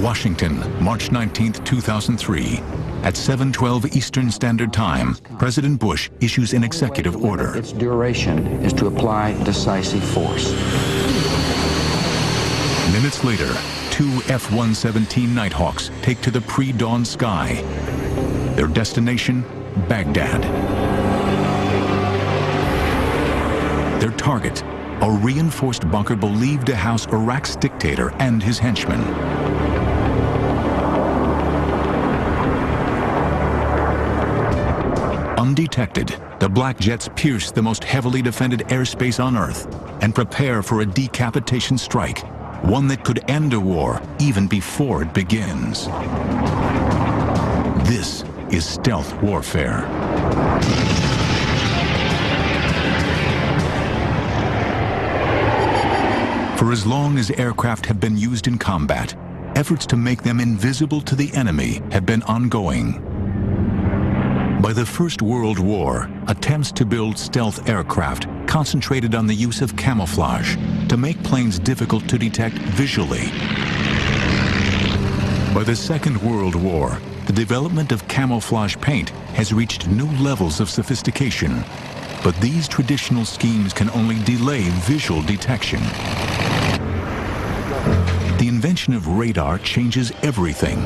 Washington, March 19, 2003. At 7:12 Eastern Standard Time, President Bush issues an executive order. Its duration is to apply decisive force. Minutes later, 2 F-117 Nighthawks take to the pre-dawn sky. Their destination, Baghdad. Their target, a reinforced bunker believed to house Iraq's dictator and his henchmen. Undetected, the black jets pierce the most heavily defended airspace on Earth and prepare for a decapitation strike, one that could end a war even before it begins. This is stealth warfare. For as long as aircraft have been used in combat, efforts to make them invisible to the enemy have been ongoing. By the First World War, attempts to build stealth aircraft concentrated on the use of camouflage to make planes difficult to detect visually. By the Second World War, the development of camouflage paint has reached new levels of sophistication, but these traditional schemes can only delay visual detection. The invention of radar changes everything.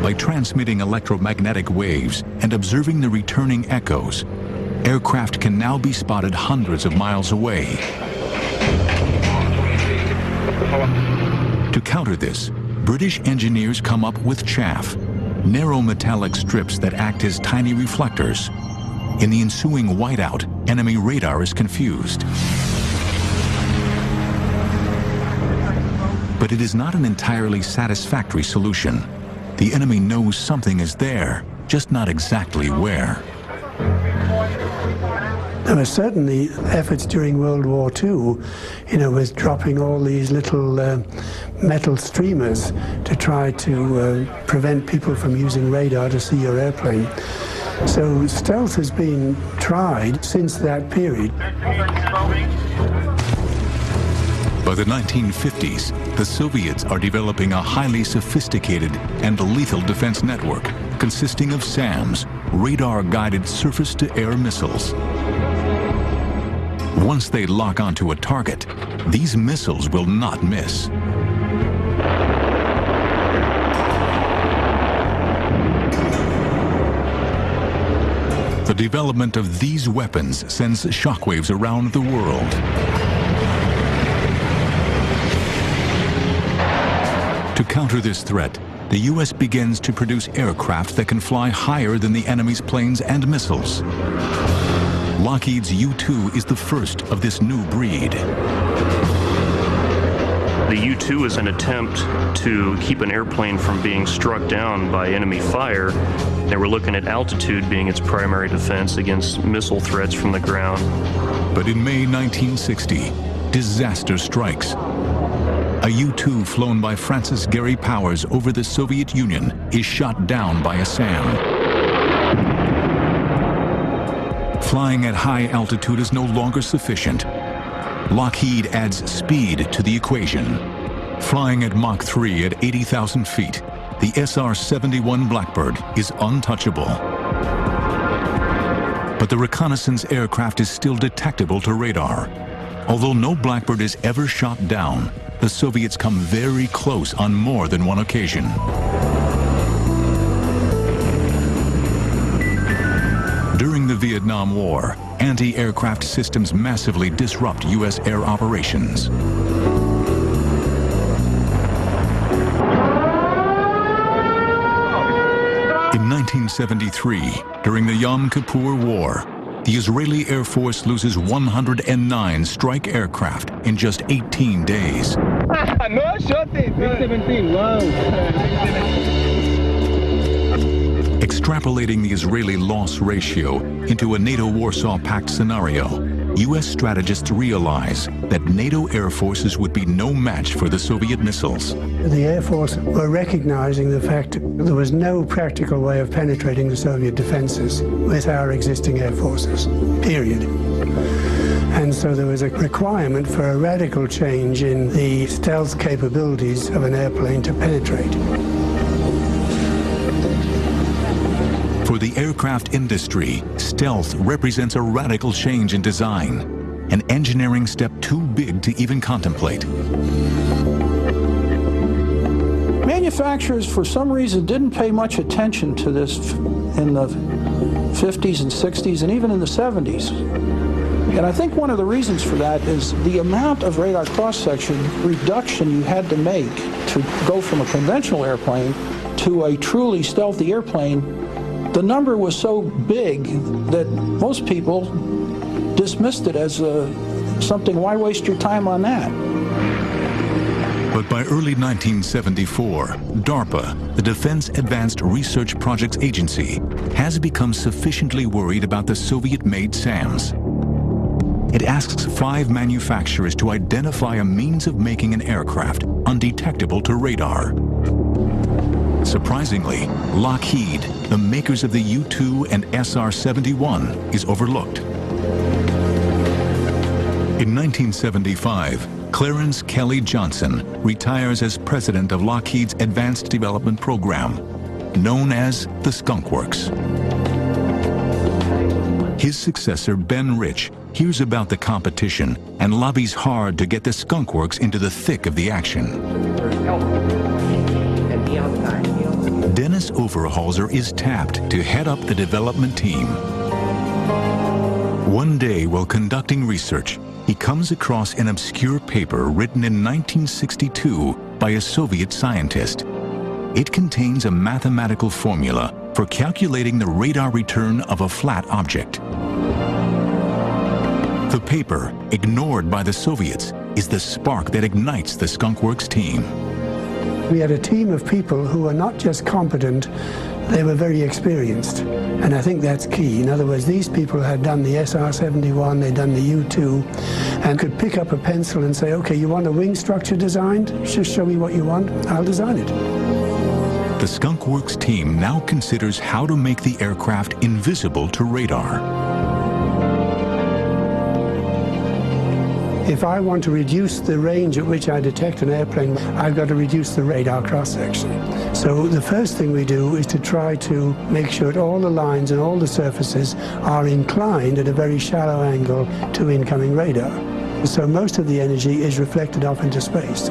By transmitting electromagnetic waves and observing the returning echoes, aircraft can now be spotted hundreds of miles away. To counter this, British engineers come up with chaff, narrow metallic strips that act as tiny reflectors. In the ensuing whiteout, enemy radar is confused. But it is not an entirely satisfactory solution. The enemy knows something is there, just not exactly where. There were certainly efforts during World War II, with dropping all these little metal streamers to try to prevent people from using radar to see your airplane. So stealth has been tried since that period. By the 1950s, the Soviets are developing a highly sophisticated and lethal defense network consisting of SAMs, radar-guided surface-to-air missiles. Once they lock onto a target, these missiles will not miss. The development of these weapons sends shockwaves around the world. To counter this threat, the U.S. begins to produce aircraft that can fly higher than the enemy's planes and missiles. Lockheed's U-2 is the first of this new breed. The U-2 is an attempt to keep an airplane from being struck down by enemy fire, and we're looking at altitude being its primary defense against missile threats from the ground. But in May 1960, disaster strikes. A U-2 flown by Francis Gary Powers over the Soviet Union is shot down by a SAM. Flying at high altitude is no longer sufficient. Lockheed adds speed to the equation. Flying at Mach 3 at 80,000 feet, the SR-71 Blackbird is untouchable. But the reconnaissance aircraft is still detectable to radar. Although no Blackbird is ever shot down, the Soviets come very close on more than one occasion. During the Vietnam War, anti-aircraft systems massively disrupt U.S. air operations. In 1973, during the Yom Kippur War, the Israeli Air Force loses 109 strike aircraft in just 18 days. Extrapolating the Israeli loss ratio into a NATO Warsaw Pact scenario, U.S. strategists realize that NATO air forces would be no match for the Soviet missiles. The Air Force were recognizing the fact that there was no practical way of penetrating the Soviet defenses with our existing air forces, period. And so there was a requirement for a radical change in the stealth capabilities of an airplane to penetrate. For the aircraft industry, stealth represents a radical change in design, an engineering step too big to even contemplate. Manufacturers, for some reason, didn't pay much attention to this in the 50s and 60s and even in the 70s. And I think one of the reasons for that is the amount of radar cross-section reduction you had to make to go from a conventional airplane to a truly stealthy airplane. The number was so big that most people dismissed it as something, why waste your time on that? But by early 1974, DARPA, the Defense Advanced Research Projects Agency, has become sufficiently worried about the Soviet-made SAMs. It asks 5 manufacturers to identify a means of making an aircraft undetectable to radar. Surprisingly, Lockheed, the makers of the U-2 and SR-71, is overlooked. In 1975, Clarence Kelly Johnson retires as president of Lockheed's Advanced Development Program, known as the Skunk Works. His successor, Ben Rich, hears about the competition and lobbies hard to get the Skunk Works into the thick of the action. Dennis Overhalser is tapped to head up the development team. One day, while conducting research, he comes across an obscure paper written in 1962 by a Soviet scientist. It contains a mathematical formula for calculating the radar return of a flat object. The paper, ignored by the Soviets, is the spark that ignites the Skunk Works team. We had a team of people who were not just competent, they were very experienced. And I think that's key. In other words, these people had done the SR-71, they'd done the U-2, and could pick up a pencil and say, okay, you want a wing structure designed? Just show me what you want, I'll design it. The Skunk Works team now considers how to make the aircraft invisible to radar. If I want to reduce the range at which I detect an airplane, I've got to reduce the radar cross-section. So the first thing we do is to try to make sure that all the lines and all the surfaces are inclined at a very shallow angle to incoming radar. So most of the energy is reflected off into space.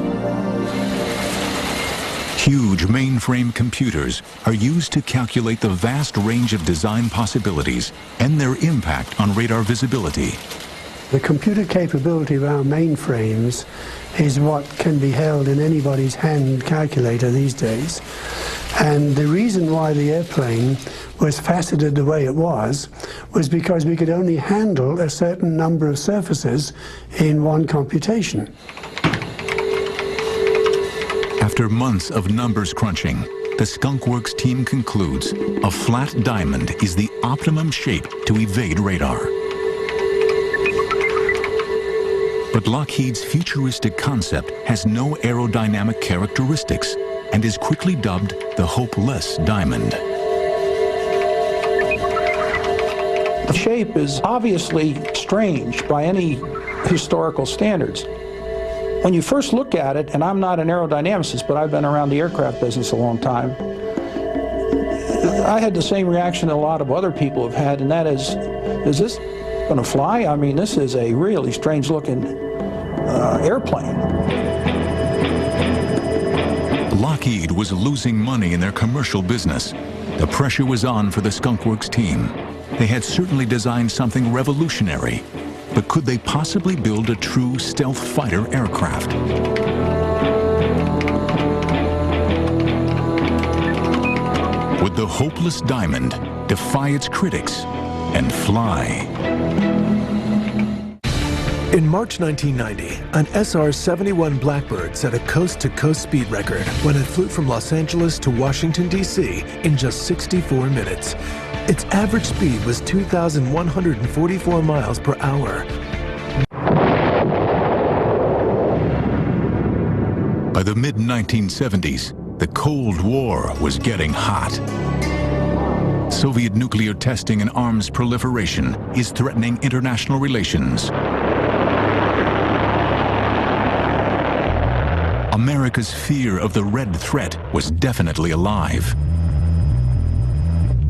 Huge mainframe computers are used to calculate the vast range of design possibilities and their impact on radar visibility. The computer capability of our mainframes is what can be held in anybody's hand calculator these days. And the reason why the airplane was faceted the way it was because we could only handle a certain number of surfaces in one computation. After months of numbers crunching, the Skunk Works team concludes a flat diamond is the optimum shape to evade radar. But Lockheed's futuristic concept has no aerodynamic characteristics and is quickly dubbed the hopeless diamond. The shape is obviously strange by any historical standards. When you first look at it, and I'm not an aerodynamicist, but I've been around the aircraft business a long time, I had the same reaction that a lot of other people have had, and that is this going to fly? I mean, this is a really strange-looking airplane. Lockheed was losing money in their commercial business. The pressure was on for the Skunk Works team. They had certainly designed something revolutionary, but could they possibly build a true stealth fighter aircraft? Would the hopeless diamond defy its critics and fly? In March 1990, an SR-71 Blackbird set a coast-to-coast speed record when it flew from Los Angeles to Washington, D.C. in just 64 minutes. Its average speed was 2,144 miles per hour. By the mid-1970s, the Cold War was getting hot. Soviet nuclear testing and arms proliferation is threatening international relations. America's fear of the Red Threat was definitely alive.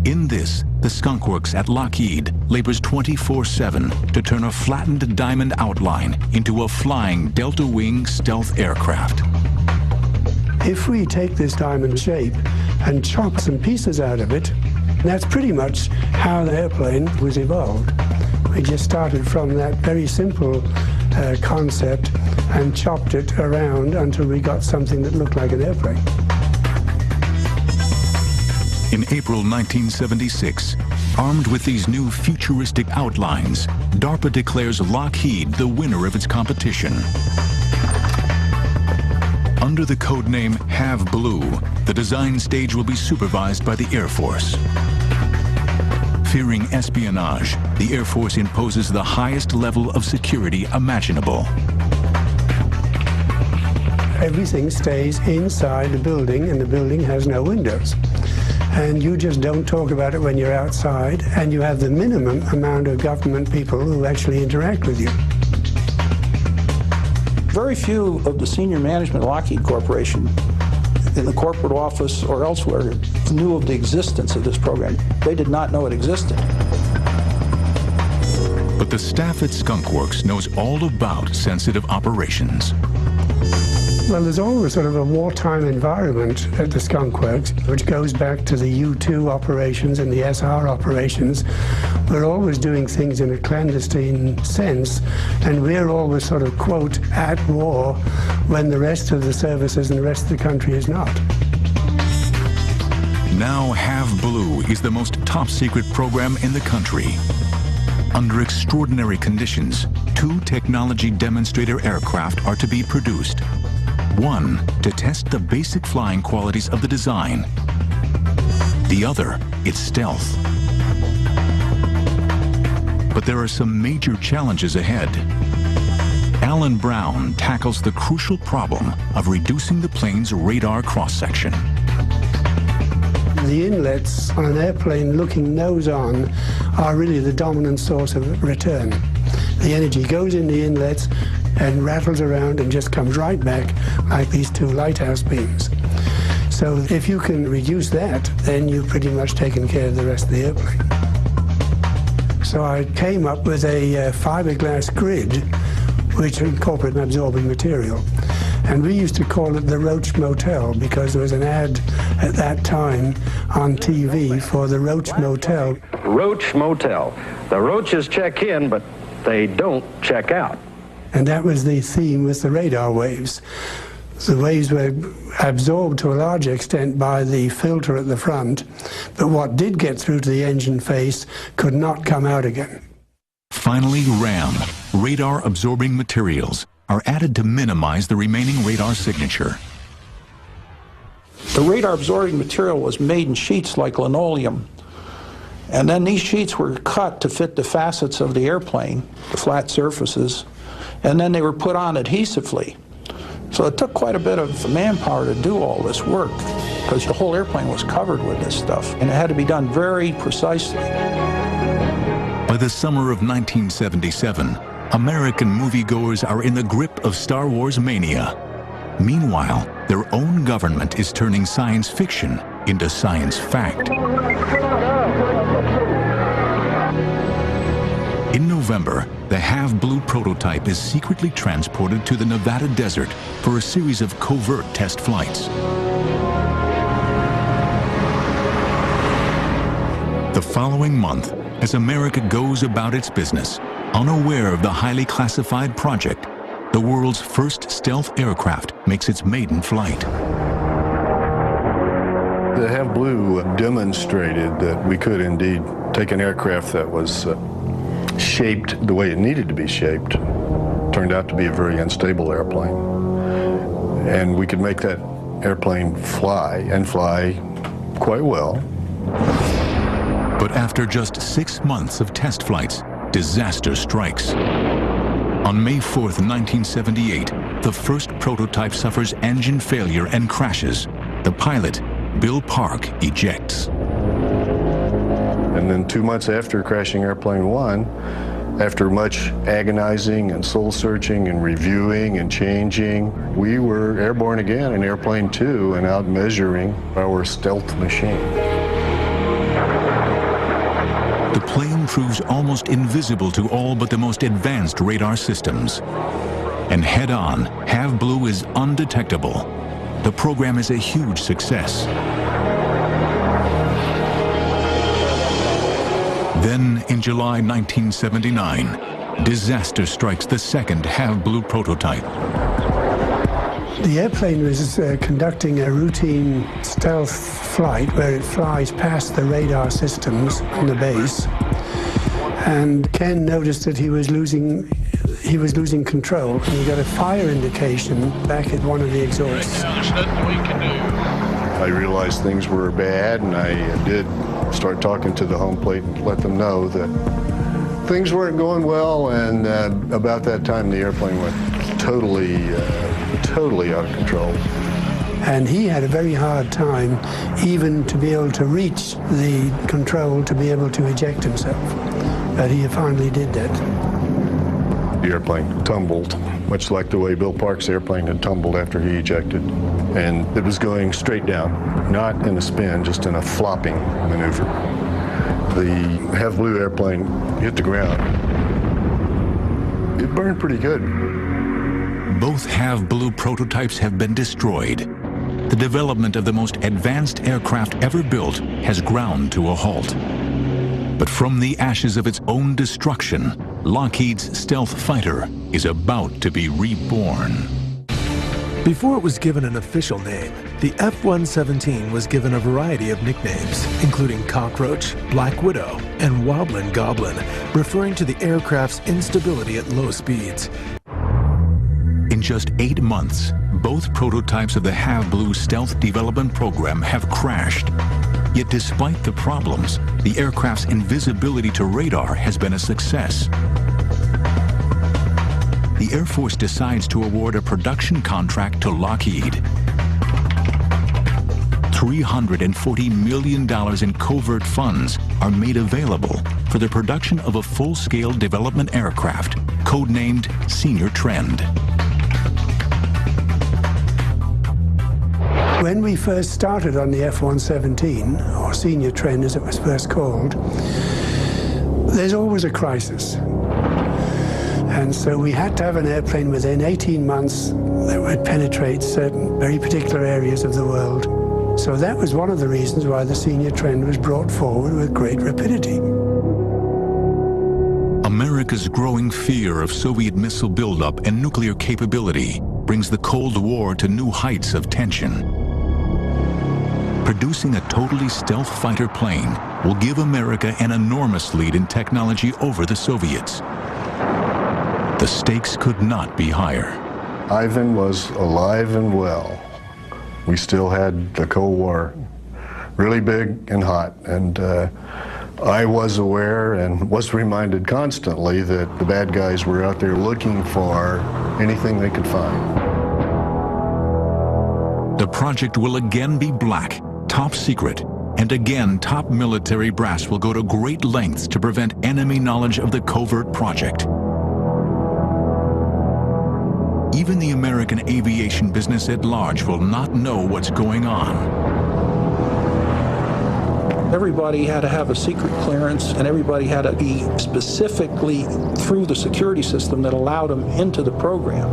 In this, the Skunk Works at Lockheed labors 24/7 to turn a flattened diamond outline into a flying delta-wing stealth aircraft. If we take this diamond shape and chop some pieces out of it, that's pretty much how the airplane was evolved. We just started from that very simple concept and chopped it around until we got something that looked like an airplane. In April 1976, armed with these new futuristic outlines, DARPA declares Lockheed the winner of its competition. Under the codename Have Blue, the design stage will be supervised by the Air Force. Fearing espionage, the Air Force imposes the highest level of security imaginable. Everything stays inside the building, and the building has no windows. And you just don't talk about it when you're outside, and you have the minimum amount of government people who actually interact with you. Very few of the senior management of Lockheed Corporation in the corporate office or elsewhere knew of the existence of this program. They did not know it existed. But the staff at Skunk Works knows all about sensitive operations. Well, there's always sort of a wartime environment at the Skunk Works, which goes back to the U-2 operations and the SR operations. We're always doing things in a clandestine sense, and we're always sort of, quote, at war when the rest of the services and the rest of the country is not. Now Have Blue is the most top-secret program in the country. Under extraordinary conditions, 2 technology demonstrator aircraft are to be produced. One to test the basic flying qualities of the design. The other, its stealth. But there are some major challenges ahead. Alan Brown tackles the crucial problem of reducing the plane's radar cross-section. The inlets on an airplane looking nose-on are really the dominant source of return. The energy goes in the inlets and rattles around and just comes right back like these 2 lighthouse beams. So if you can reduce that, then you've pretty much taken care of the rest of the airplane. So I came up with a fiberglass grid which incorporated an absorbing material. And we used to call it the Roach Motel because there was an ad at that time on TV for the Roach Motel. Roach Motel. The roaches check in, but they don't check out. And that was the theme with the radar waves. The waves were absorbed to a large extent by the filter at the front, but what did get through to the engine face could not come out again. Finally, RAM, radar-absorbing materials, are added to minimize the remaining radar signature. The radar-absorbing material was made in sheets like linoleum. And then these sheets were cut to fit the facets of the airplane, the flat surfaces, and then they were put on adhesively. So it took quite a bit of manpower to do all this work because the whole airplane was covered with this stuff, and it had to be done very precisely. By the summer of 1977, American moviegoers are in the grip of Star Wars mania. Meanwhile, their own government is turning science fiction into science fact. In November, the Have Blue prototype is secretly transported to the Nevada desert for a series of covert test flights. The following month, as America goes about its business, unaware of the highly classified project, the world's first stealth aircraft makes its maiden flight. The Have Blue demonstrated that we could indeed take an aircraft that was shaped the way it needed to be shaped, turned out to be a very unstable airplane, and we could make that airplane fly, and fly quite well. But after just 6 months of test flights, disaster strikes. On May 4th, 1978, the first prototype suffers engine failure and crashes. The pilot, Bill Park, ejects. And then 2 months after crashing Airplane 1, After much agonizing and soul-searching and reviewing and changing, we were airborne again in Airplane 2 and out measuring our stealth machine. The plane proves almost invisible to all but the most advanced radar systems. And head-on, Have Blue is undetectable. The program is a huge success. Then, in July 1979, disaster strikes the second Have Blue prototype. The airplane was conducting a routine stealth flight where it flies past the radar systems on the base. And Ken noticed that he was losing control, and he got a fire indication back at one of the exhausts. There's nothing we can do. I realized things were bad, and I did start talking to the home plate and let them know that things weren't going well, and about that time the airplane went totally out of control. And he had a very hard time even to be able to reach the control to be able to eject himself. But he finally did that. The airplane tumbled, much like the way Bill Park's airplane had tumbled after he ejected. And it was going straight down, not in a spin, just in a flopping maneuver. The Have Blue airplane hit the ground. It burned pretty good. Both Have Blue prototypes have been destroyed. The development of the most advanced aircraft ever built has ground to a halt. But from the ashes of its own destruction, Lockheed's stealth fighter is about to be reborn. Before it was given an official name, the F-117 was given a variety of nicknames, including Cockroach, Black Widow, and Woblin Goblin, referring to the aircraft's instability at low speeds. In just 8 months, both prototypes of the Have Blue stealth development program have crashed. Yet despite the problems, the aircraft's invisibility to radar has been a success. The Air Force decides to award a production contract to Lockheed. $340 million in covert funds are made available for the production of a full-scale development aircraft, codenamed Senior Trend. When we first started on the F-117, or Senior Trend as it was first called, there's always a crisis. And so we had to have an airplane within 18 months that would penetrate certain very particular areas of the world. So that was one of the reasons why the Senior Trend was brought forward with great rapidity. America's growing fear of Soviet missile buildup and nuclear capability brings the Cold War to new heights of tension. Producing a totally stealth fighter plane will give America an enormous lead in technology over the Soviets. The stakes could not be higher. Ivan was alive and well. We still had the Cold War really big and hot, and I was aware and was reminded constantly that the bad guys were out there looking for anything they could find. The project will again be black, top secret, and again top military brass will go to great lengths to prevent enemy knowledge of the covert project. Even the American aviation business at large will not know what's going on. Everybody had to have a secret clearance, and everybody had to be specifically through the security system that allowed them into the program.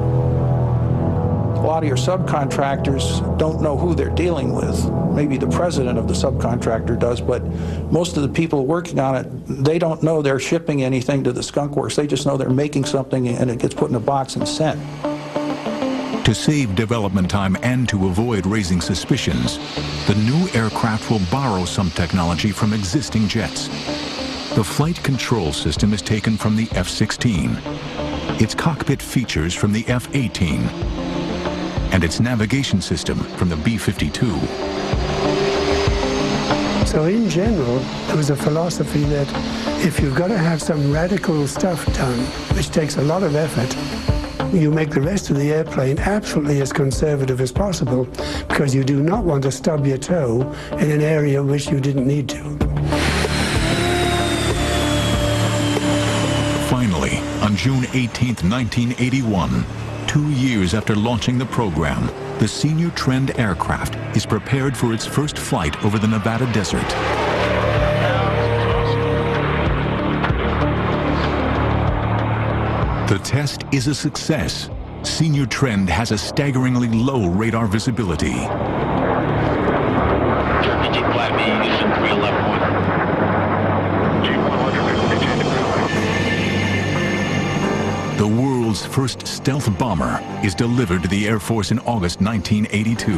A lot of your subcontractors don't know who they're dealing with. Maybe the president of the subcontractor does, but most of the people working on it, they don't know they're shipping anything to the Skunk Works. They just know they're making something and it gets put in a box and sent. To save development time and to avoid raising suspicions, the new aircraft will borrow some technology from existing jets. The flight control system is taken from the F-16, its cockpit features from the F-18, and its navigation system from the B-52. So in general, there was a philosophy that if you've got to have some radical stuff done, which takes a lot of effort, you make the rest of the airplane absolutely as conservative as possible, because you do not want to stub your toe in an area which you didn't need to. Finally, June 18, 1981, 2 years after launching the program, the Senior Trend aircraft is prepared for its first flight over the Nevada desert. The test is a success. Senior Trend has a staggeringly low radar visibility. The world's first stealth bomber is delivered to the Air Force in August 1982.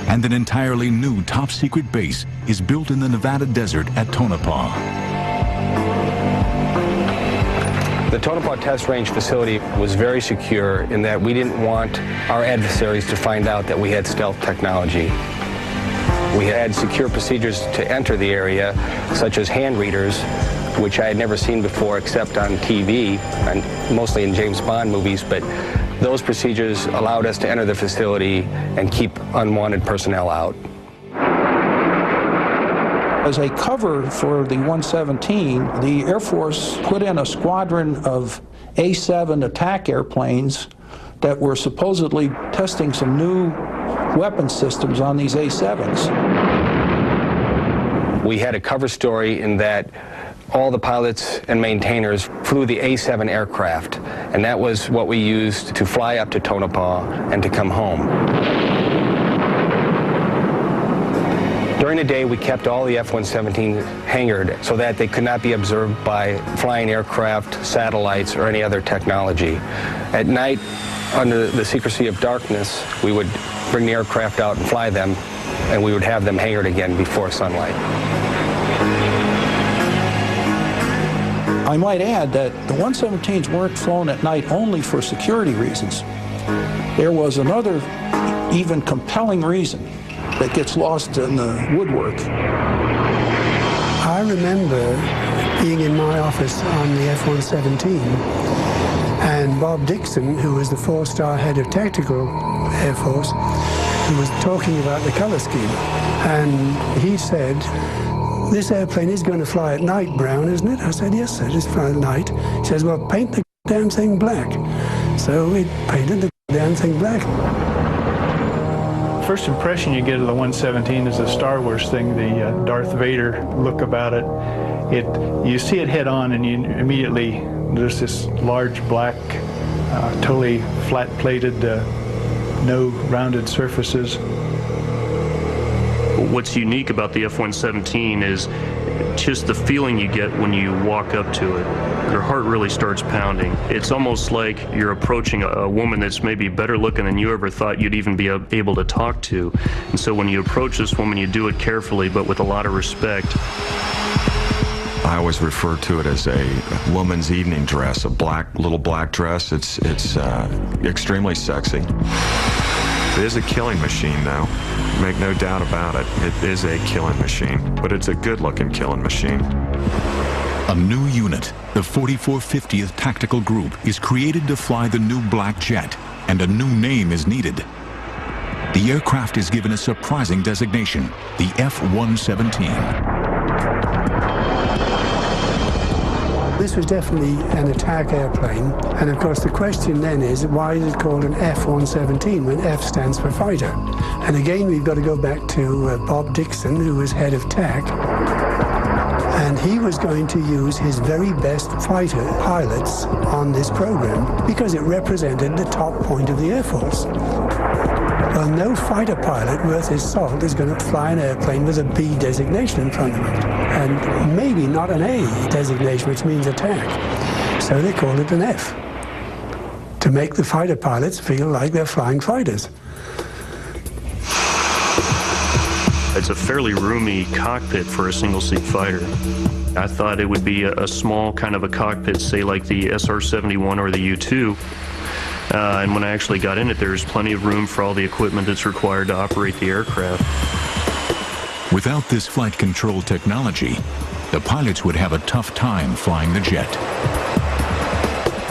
And an entirely new top-secret base is built in the Nevada desert at Tonopah. The Tonopah Test Range facility was very secure in that we didn't want our adversaries to find out that we had stealth technology. We had secure procedures to enter the area, such as hand readers, which I had never seen before except on TV, and mostly in James Bond movies, but those procedures allowed us to enter the facility and keep unwanted personnel out. As a cover for the 117, the Air Force put in a squadron of A-7 attack airplanes that were supposedly testing some new weapon systems on these A-7s. We had a cover story in that all the pilots and maintainers flew the A-7 aircraft, and that was what we used to fly up to Tonopah and to come home. During the day, we kept all the F-117 hangared so that they could not be observed by flying aircraft, satellites, or any other technology. At night, under the secrecy of darkness, we would bring the aircraft out and fly them, and we would have them hangared again before sunlight. I might add that the 117s weren't flown at night only for security reasons. There was another, even compelling reason that gets lost in the woodwork. I remember being in my office on the F-117, and Bob Dixon, who was the four-star head of Tactical Air Force, who was talking about the color scheme. And he said, "This airplane is going to fly at night, Brown, isn't it?" I said, "Yes, sir, it's flying at night." He says, "Well, paint the damn thing black." So we painted the damn thing black. First impression you get of the 117 is a Star Wars thing, the Darth Vader look about it. You see it head on, and you immediately, there's this large black, totally flat-plated, no rounded surfaces. What's unique about the F-117 is just the feeling you get when you walk up to it. Your heart really starts pounding. It's almost like you're approaching a woman that's maybe better looking than you ever thought you'd even be able to talk to. And so when you approach this woman, you do it carefully, but with a lot of respect. I always refer to it as a woman's evening dress, a little black dress. It's extremely sexy. It is a killing machine, though. Make no doubt about it. It is a killing machine, but it's a good-looking killing machine. A new unit, the 4450th Tactical Group, is created to fly the new black jet, and a new name is needed. The aircraft is given a surprising designation, the F-117. This was definitely an attack airplane, and of course the question then is, why is it called an F-117 when F stands for fighter? And again, we've got to go back to Bob Dixon, who was head of TAC, and he was going to use his very best fighter pilots on this program because it represented the top point of the Air Force. Well, no fighter pilot worth his salt is going to fly an airplane with a B designation in front of it, and maybe not an A designation, which means attack. So they called it an F, to make the fighter pilots feel like they're flying fighters. It's a fairly roomy cockpit for a single-seat fighter. I thought it would be a small kind of a cockpit, say like the SR-71 or the U-2. And when I actually got in it, there's plenty of room for all the equipment that's required to operate the aircraft. Without this flight control technology, the pilots would have a tough time flying the jet.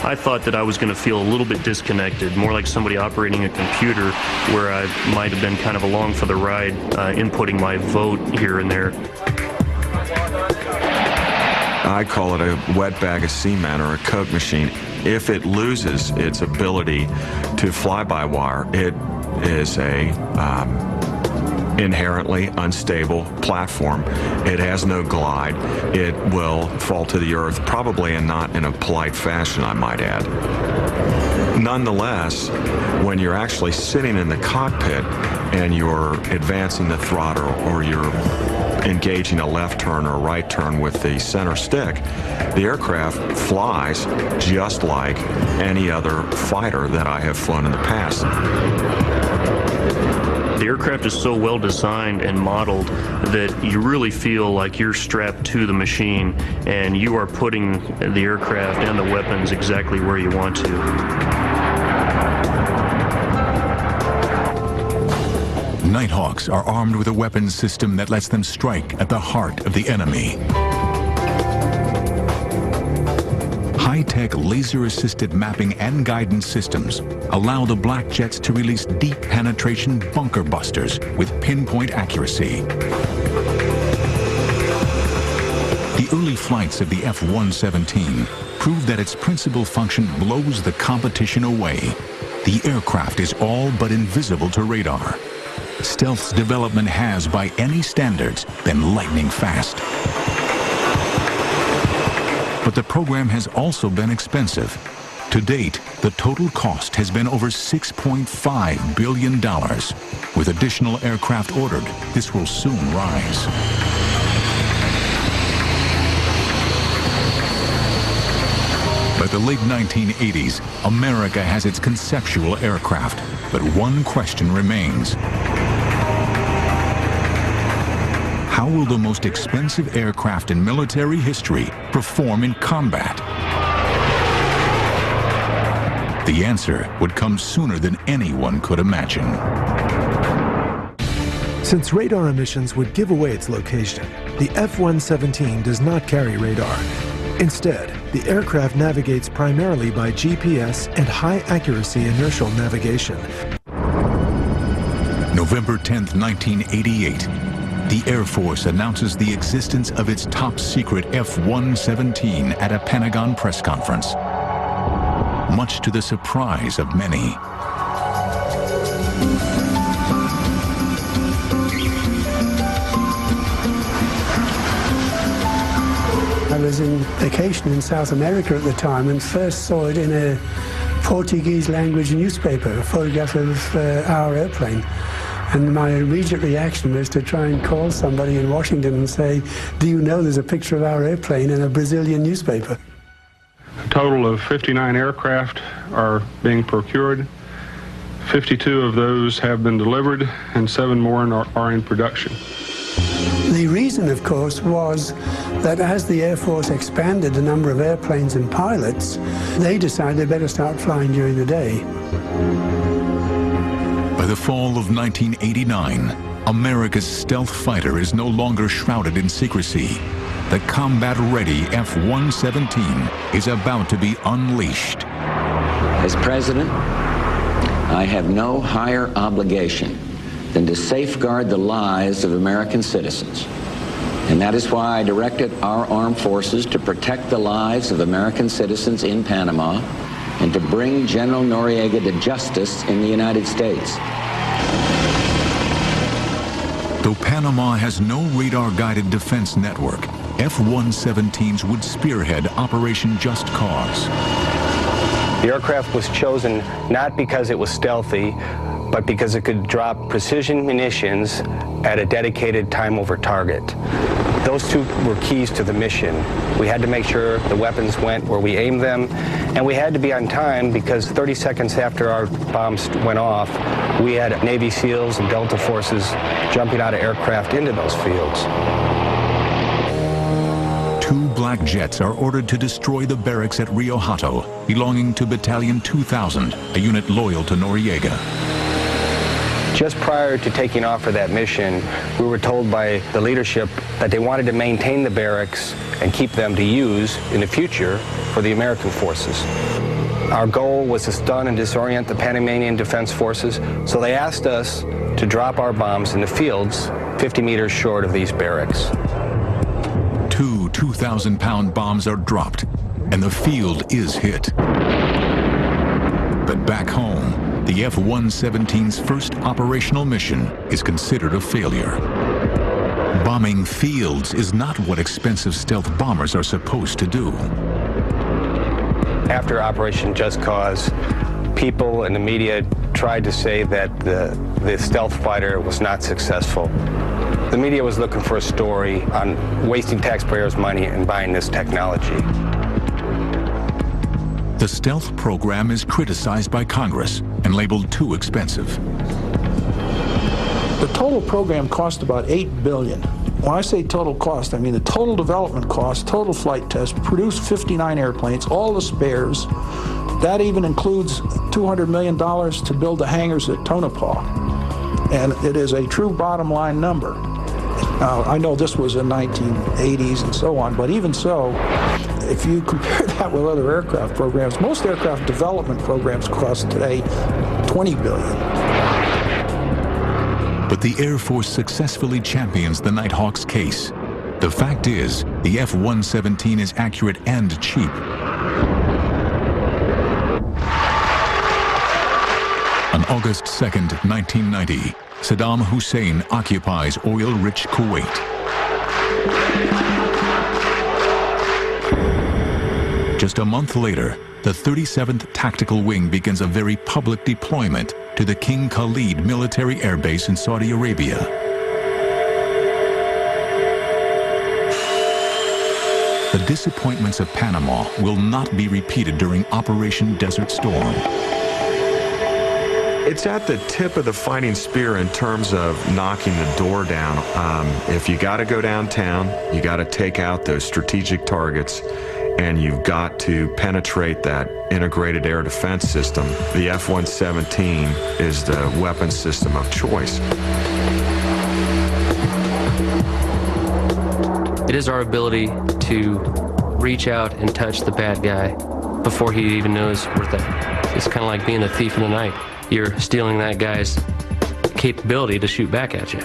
I thought that I was going to feel a little bit disconnected, more like somebody operating a computer, where I might have been kind of along for the ride, inputting my vote here and there. I call it a wet bag of cement or a Coke machine. If it loses its ability to fly-by-wire, it is a inherently unstable platform. It has no glide. It will fall to the earth, probably and not in a polite fashion, I might add. Nonetheless, when you're actually sitting in the cockpit and you're advancing the throttle or you're engaging a left turn or right turn with the center stick, the aircraft flies just like any other fighter that I have flown in the past. The aircraft is so well designed and modeled that you really feel like you're strapped to the machine and you are putting the aircraft and the weapons exactly where you want to. Nighthawks are armed with a weapons system that lets them strike at the heart of the enemy. High-tech laser-assisted mapping and guidance systems allow the black jets to release deep penetration bunker busters with pinpoint accuracy. The early flights of the F-117 prove that its principal function blows the competition away. The aircraft is all but invisible to radar. Stealth's development has, by any standards, been lightning fast. But the program has also been expensive. To date, the total cost has been over $6.5 billion. With additional aircraft ordered, this will soon rise. By the late 1980s, America has its conceptual aircraft, but one question remains. How will the most expensive aircraft in military history perform in combat? The answer would come sooner than anyone could imagine. Since radar emissions would give away its location, the F-117 does not carry radar. Instead, the aircraft navigates primarily by GPS and high-accuracy inertial navigation. November 10, 1988. The Air Force announces the existence of its top-secret F-117 at a Pentagon press conference, much to the surprise of many. I was in vacation in South America at the time and first saw it in a Portuguese language newspaper, a photograph of our airplane. And my immediate reaction was to try and call somebody in Washington and say, do you know there's a picture of our airplane in a Brazilian newspaper? A total of 59 aircraft are being procured. 52 of those have been delivered and 7 more are in production. The reason, of course, was that as the Air Force expanded the number of airplanes and pilots, they decided they better start flying during the day. By the fall of 1989, America's stealth fighter is no longer shrouded in secrecy. The combat-ready F-117 is about to be unleashed. As president, I have no higher obligation than to safeguard the lives of American citizens. And that is why I directed our armed forces to protect the lives of American citizens in Panama and to bring General Noriega to justice in the United States. Though Panama has no radar-guided defense network, F-117s would spearhead Operation Just Cause. The aircraft was chosen not because it was stealthy, but because it could drop precision munitions at a dedicated time over target. Those two were keys to the mission. We had to make sure the weapons went where we aimed them, and we had to be on time because 30 seconds after our bombs went off, we had Navy SEALs and Delta forces jumping out of aircraft into those fields. 2 black jets are ordered to destroy the barracks at Rio Hato, belonging to Battalion 2000, a unit loyal to Noriega. Just prior to taking off for that mission, we were told by the leadership that they wanted to maintain the barracks and keep them to use in the future for the American forces. Our goal was to stun and disorient the Panamanian Defense Forces, so they asked us to drop our bombs in the fields 50 meters short of these barracks. 2 2,000-pound bombs are dropped, and the field is hit. But back home, the F-117's first operational mission is considered a failure. Bombing fields is not what expensive stealth bombers are supposed to do. After Operation Just Cause, people in the media tried to say that the stealth fighter was not successful. The media was looking for a story on wasting taxpayers' money and buying this technology. The stealth program is criticized by Congress and labeled too expensive. The total program cost about $8 billion. When I say total cost, I mean the total development cost, total flight test, produced 59 airplanes, all the spares. That even includes $200 million to build the hangars at Tonopah. And it is a true bottom line number. Now, I know this was in 1980s and so on, but even so, if you compare that with other aircraft programs, most aircraft development programs cost today $20 billion. But the Air Force successfully champions the Nighthawk's case. The fact is, the F-117 is accurate and cheap. On August 2nd, 1990, Saddam Hussein occupies oil-rich Kuwait. Just a month later, the 37th Tactical Wing begins a very public deployment to the King Khalid military air base in Saudi Arabia. The disappointments of Panama will not be repeated during Operation Desert Storm. It's at the tip of the fighting spear in terms of knocking the door down. If you got to go downtown, you got to take out those strategic targets, and you've got to penetrate that integrated air defense system. The F-117 is the weapon system of choice. It is our ability to reach out and touch the bad guy before he even knows we're there. It's kind of like being a thief in the night. You're stealing that guy's capability to shoot back at you.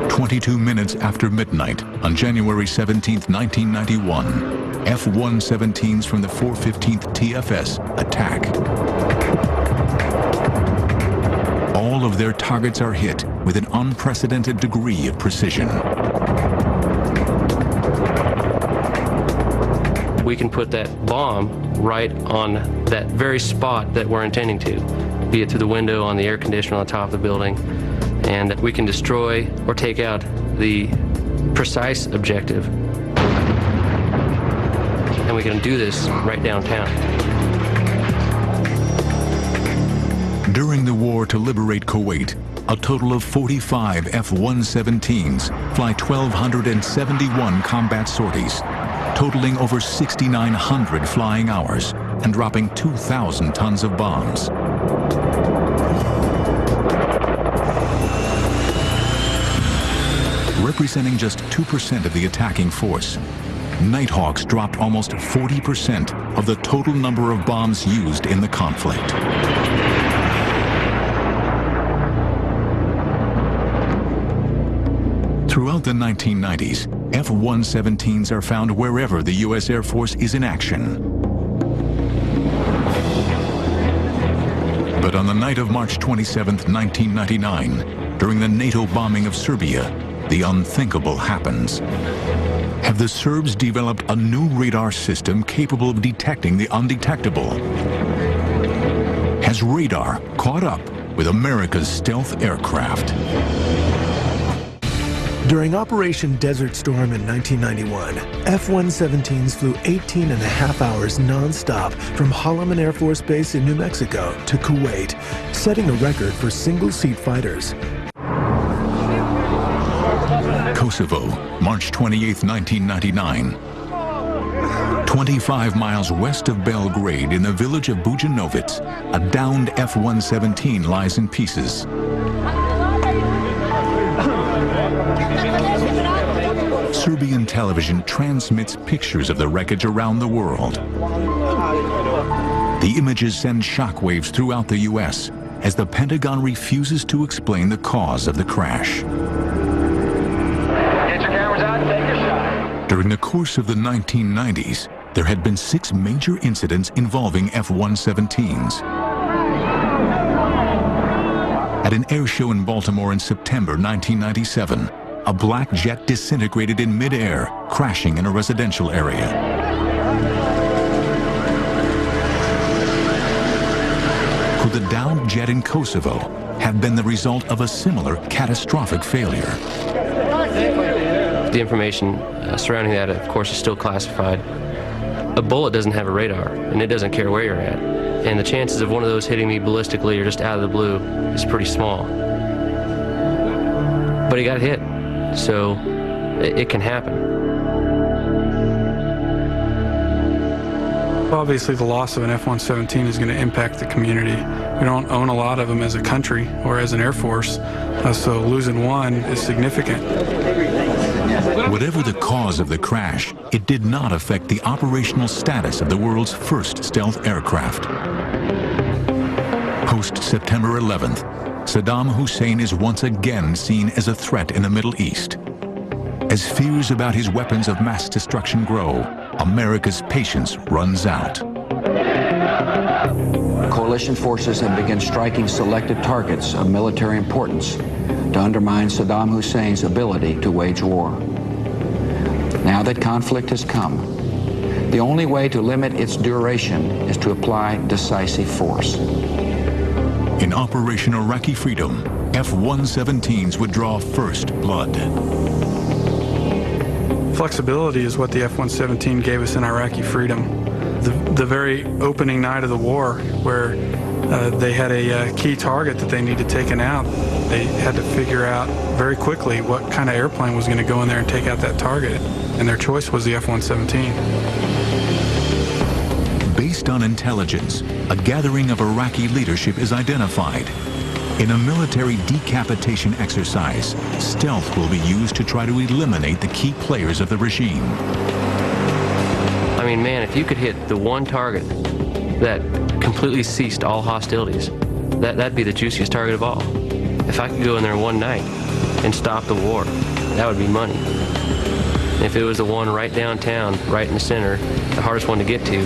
22 minutes after midnight on January 17, 1991, F-117s from the 415th TFS attack. All of their targets are hit with an unprecedented degree of precision. We can put that bomb right on that very spot that we're intending to, be it through the window, on the air conditioner on the top of the building, and we can destroy or take out the precise objective. And we can do this right downtown. During the war to liberate Kuwait, a total of 45 F-117s fly 1,271 combat sorties, totaling over 6,900 flying hours and dropping 2,000 tons of bombs. Representing just 2% of the attacking force, Nighthawks dropped almost 40% of the total number of bombs used in the conflict. Throughout the 1990s, F-117s are found wherever the U.S. Air Force is in action. But on the night of March 27, 1999, during the NATO bombing of Serbia, the unthinkable happens. Have the Serbs developed a new radar system capable of detecting the undetectable? Has radar caught up with America's stealth aircraft? During Operation Desert Storm in 1991, F-117s flew 18 and a half hours non-stop from Holloman Air Force Base in New Mexico to Kuwait, setting a record for single-seat fighters. Kosovo, March 28, 1999. 25 miles west of Belgrade in the village of Bujanovac, a downed F-117 lies in pieces. Serbian television transmits pictures of the wreckage around the world. The images send shockwaves throughout the U.S. as the Pentagon refuses to explain the cause of the crash. your cameras out and take a shot. During the course of the 1990s, there had been 6 major incidents involving F-117s. At an air show in Baltimore in September 1997, a black jet disintegrated in midair, crashing in a residential area. Could the downed jet in Kosovo have been the result of a similar catastrophic failure? The information surrounding that, of course, is still classified. A bullet doesn't have a radar, and it doesn't care where you're at. And the chances of one of those hitting me ballistically or just out of the blue is pretty small. But he got hit, so it can happen. Obviously, the loss of an F-117 is going to impact the community. We don't own a lot of them as a country or as an Air Force, so losing one is significant. Whatever the cause of the crash, it did not affect the operational status of the world's first stealth aircraft. Post-September 11th, Saddam Hussein is once again seen as a threat in the Middle East. As fears about his weapons of mass destruction grow, America's patience runs out. Coalition forces have begun striking selected targets of military importance to undermine Saddam Hussein's ability to wage war. Now that conflict has come, the only way to limit its duration is to apply decisive force. In Operation Iraqi Freedom, F-117s would draw first blood. Flexibility is what the F-117 gave us in Iraqi Freedom. The very opening night of the war, where they had a key target that they needed taken out, they had to figure out very quickly what kind of airplane was going to go in there and take out that target, and their choice was the F-117. Based on intelligence, a gathering of Iraqi leadership is identified. In a military decapitation exercise, stealth will be used to try to eliminate the key players of the regime. I mean, man, if you could hit the one target that completely ceased all hostilities, that'd be the juiciest target of all. If I could go in there one night and stop the war, that would be money. If it was the one right downtown, right in the center, the hardest one to get to,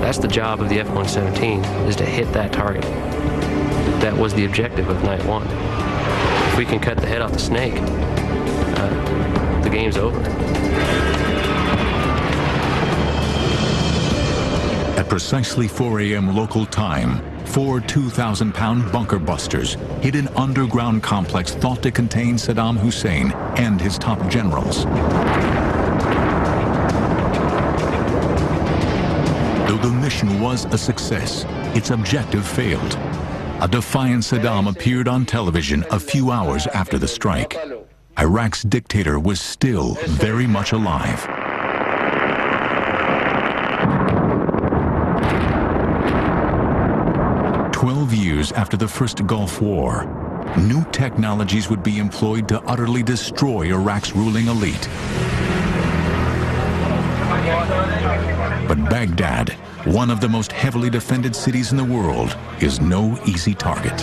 that's the job of the F-117, is to hit that target. That was the objective of night one. If we can cut the head off the snake, the game's over. At precisely 4 a.m. local time, 4 2,000-pound bunker busters hit an underground complex thought to contain Saddam Hussein and his top generals. Though the mission was a success, its objective failed. A defiant Saddam appeared on television a few hours after the strike. Iraq's dictator was still very much alive. Years after the first Gulf War, new technologies would be employed to utterly destroy Iraq's ruling elite. But Baghdad, one of the most heavily defended cities in the world, is no easy target.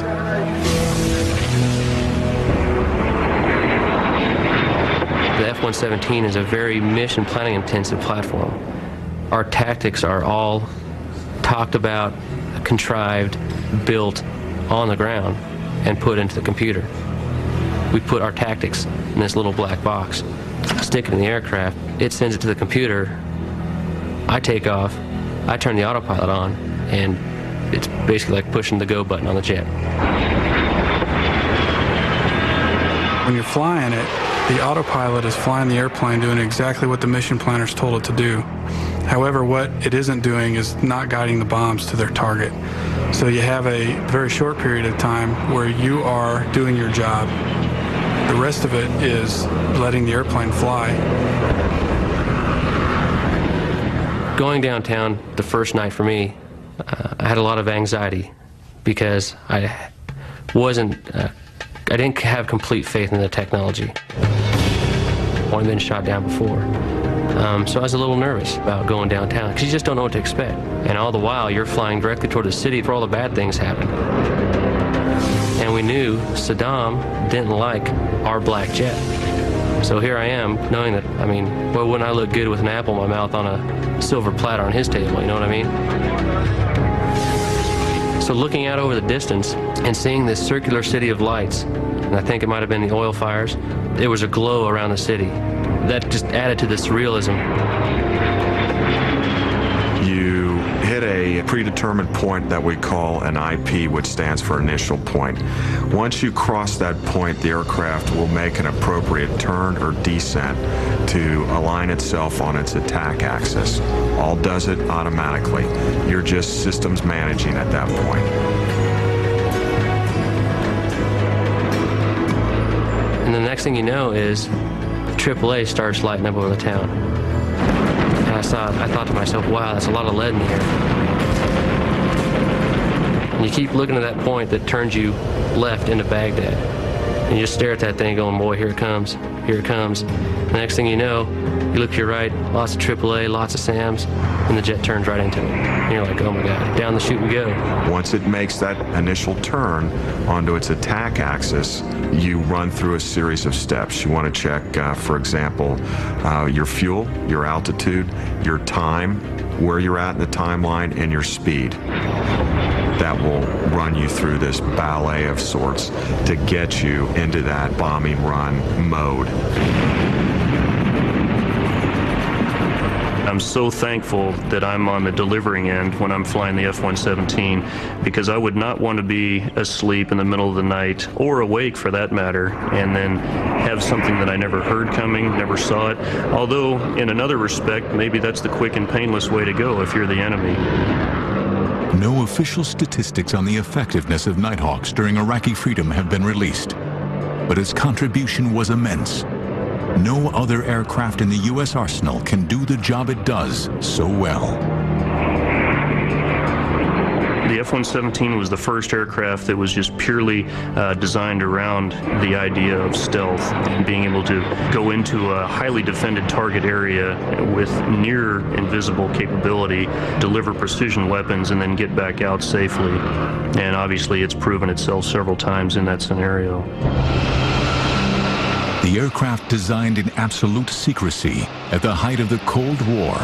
The F-117 is a very mission planning intensive platform. Our tactics are all talked about, contrived, built on the ground and put into the computer. We put our tactics in this little black box, stick it in the aircraft, it sends it to the computer, I take off, I turn the autopilot on, and it's basically like pushing the go button on the jet. When you're flying it, the autopilot is flying the airplane doing exactly what the mission planners told it to do. However, what it isn't doing is not guiding the bombs to their target. So you have a very short period of time where you are doing your job. The rest of it is letting the airplane fly. Going downtown the first night for me, I had a lot of anxiety because I didn't have complete faith in the technology. I'd only been shot down before. So I was a little nervous about going downtown because you just don't know what to expect. And all the while, you're flying directly toward the city where all the bad things happen. And we knew Saddam didn't like our black jet. So here I am, knowing that, I mean, well, wouldn't I look good with an apple in my mouth on a silver platter on his table, you know what I mean? So looking out over the distance and seeing this circular city of lights, and I think it might have been the oil fires, there was a glow around the city. That just added to the surrealism. You hit a predetermined point that we call an IP, which stands for initial point. Once you cross that point, the aircraft will make an appropriate turn or descent to align itself on its attack axis. All does it automatically. You're just systems managing at that point. And the next thing you know is AAA starts lighting up over the town. And I thought to myself, wow, that's a lot of lead in the air. And you keep looking at that point that turns you left into Baghdad. And you just stare at that thing going, boy, here it comes, here it comes. The next thing you know, you look to your right, lots of AAA, lots of SAMs, and the jet turns right into it. And you're like, oh my God, down the chute we go. Once it makes that initial turn onto its attack axis, you run through a series of steps. You want to check, for example, your fuel, your altitude, your time, where you're at in the timeline, and your speed. That will run you through this ballet of sorts to get you into that bombing run mode. I'm so thankful that I'm on the delivering end when I'm flying the F-117, because I would not want to be asleep in the middle of the night, or awake for that matter, and then have something that I never heard coming, never saw it. Although, in another respect, maybe that's the quick and painless way to go if you're the enemy. No official statistics on the effectiveness of Nighthawks during Iraqi freedom have been released, but its contribution was immense. No other aircraft in the U.S. arsenal can do the job it does so well. The F-117 was the first aircraft that was just purely designed around the idea of stealth and being able to go into a highly defended target area with near invisible capability, deliver precision weapons, and then get back out safely. And obviously it's proven itself several times in that scenario. The aircraft, designed in absolute secrecy at the height of the Cold War,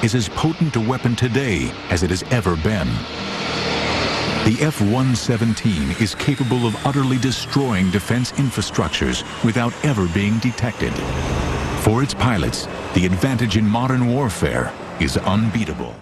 is as potent a weapon today as it has ever been. The F-117 is capable of utterly destroying defense infrastructures without ever being detected. For its pilots, the advantage in modern warfare is unbeatable.